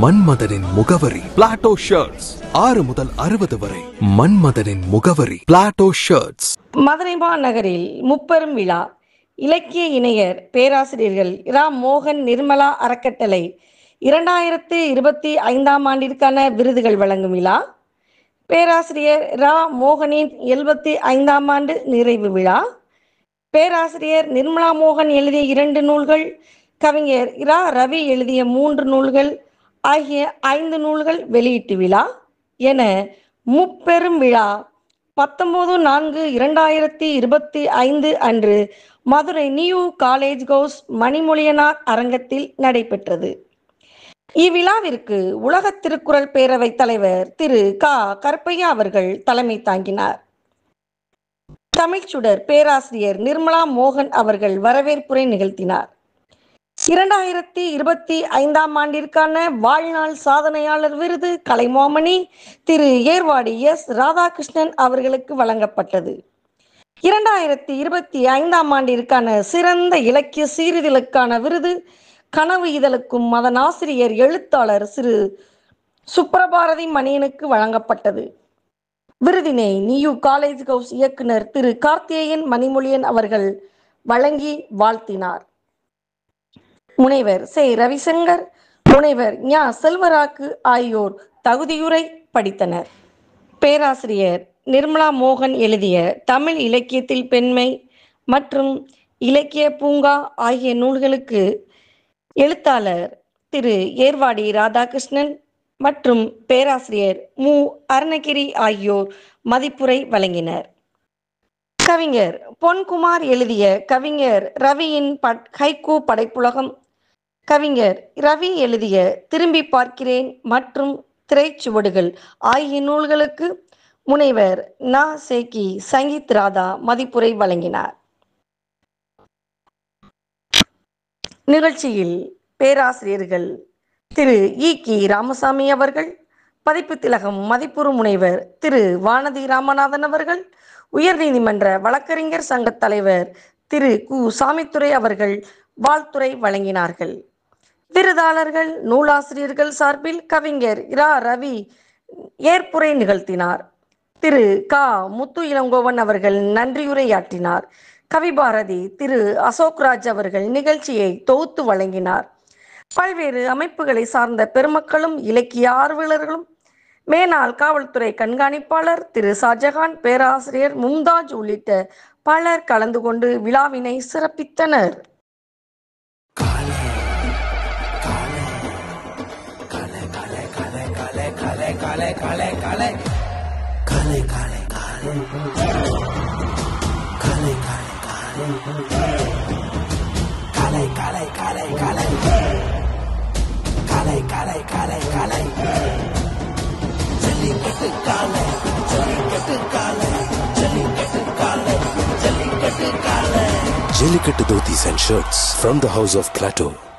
மன்மதனின் முகவரி Plato shirts. 6 முதல் 60 வரை. மன்மதனின் முகவரி பிளாட்டோ ஷர்ட்ஸ். மதுரை மாநகரில் முப்பெரும் விழா. இலக்கிய இணையர் பேராசிரியர்கள் இரா. மோகன் நிர்மலா அறக்கட்டளை 2025ஆம் ஆண்டிற்கான விருதுகள் வழங்கும் விழா. பேராசிரியர் இரா. மோகனின் 75ஆம் ஆண்டு நிறைவு விழா. பேராசிரியர் நிர்மலா மோகன் எழுதிய 2 நூல்கள், கவிஞர் இரா. ரவி எழுதிய 3 நூல்கள் ஆகிய 5 நூல்கள் வெளியீட்டு விழா என முப்பெரும் விழா 19/4/2025 அன்று மதுரை நியூ காலேஜ் ஹவுஸ் மணிமொழியனார் அரங்கத்தில் நடைபெற்றது. இவ்விழாவிற்கு உலக திருக்குறள் பேரவைத் தலைவர் திரு க. கருப்பையா அவர்கள் தலைமை தாங்கினார். தமிழ்ச்சுடர் பேராசிரியர் நிர்மலா மோகன் அவர்கள் வரவேற்புரை நிகழ்த்தினார். 2025ஆம் ஆண்டிற்கான வாழ்நாள் சாதனையாளர் விருது கலைமாமணி திரு ஏர்வாடி எஸ். ராதாகிருஷ்ணன் அவர்களுக்கு வழங்கப்பட்டது. 2025ஆம் ஆண்டிற்கான சிறந்த இலக்கிய சீர்திருத்தலுக்கான விருது கனவு இதழுக்கும் அதன் ஆசிரியர் எழுத்தாளர் திரு சுப்ரபாரதி மணியனுக்கு வழங்கப்பட்டது. விருதினை நியூ காலேஜ் ஹவுஸ் இயக்குனர் திரு கார்த்திகேயன் மணிமொழியன் அவர்கள் வழங்கி வாழ்த்தினார். முனைவர் செ. ரவிசங்கர், முனைவர் ஞ. செல்வராக்கு ஆகியோர் தகுதியுரை படித்தனர். பேராசிரியர் நிர்மலா மோகன் எழுதிய தமிழ் இலக்கியத்தில் பெண்மை மற்றும் இலக்கிய பூங்கா ஆகிய நூல்களுக்கு எழுத்தாளர் திரு ஏர்வாடி ராதாகிருஷ்ணன் மற்றும் பேராசிரியர் மு. அருணகிரி ஆகியோர் மதிப்புரை வழங்கினர். கவிஞர் பொன்குமார் எழுதிய கவிஞர் ரவியின் ஹைக்கூ படைப்புலகம், கவிஞர் ரவி எழுதிய திரும்பி பார்க்கிறேன் மற்றும் திரைச்சுவடுகள் ஆகிய நூல்களுக்கு முனைவர் ந. சேகி சங்கீத் ராதா மதிப்புரை வழங்கினார். நிகழ்ச்சியில் பேராசிரியர்கள் திரு இ. கி. ராமசாமி அவர்கள், பதிப்பு திலகம் மதிப்புறு முனைவர் திரு வானதி ராமநாதன் அவர்கள், உயர்நீதிமன்ற வழக்கறிஞர் சங்க தலைவர் திரு கு. சாமித்துரை அவர்கள் வாழ்த்துரை வழங்கினார்கள். விருதாளர்கள் நூலாசிரியர்கள் சார்பில் கவிஞர் இரா. ரவி ஏற்புரை நிகழ்த்தினார். திரு க. முத்து இளங்கோவன் அவர்கள் நன்றியுரையாற்றினார். கவிபாரதி திரு அசோக்ராஜ் அவர்கள் நிகழ்ச்சியை தொகுத்து வழங்கினார். பல்வேறு அமைப்புகளை சார்ந்த பெருமக்களும் இலக்கிய ஆர்வலர்களும், மேனாள் காவல்துறை கண்காணிப்பாளர் திரு ஷாஜகான், பேராசிரியர் மும்தாஜ் உள்ளிட்ட பலர் கலந்து கொண்டு விழாவினை சிறப்பித்தனர். Jellicate dhotis and shirts from the house of Plateau.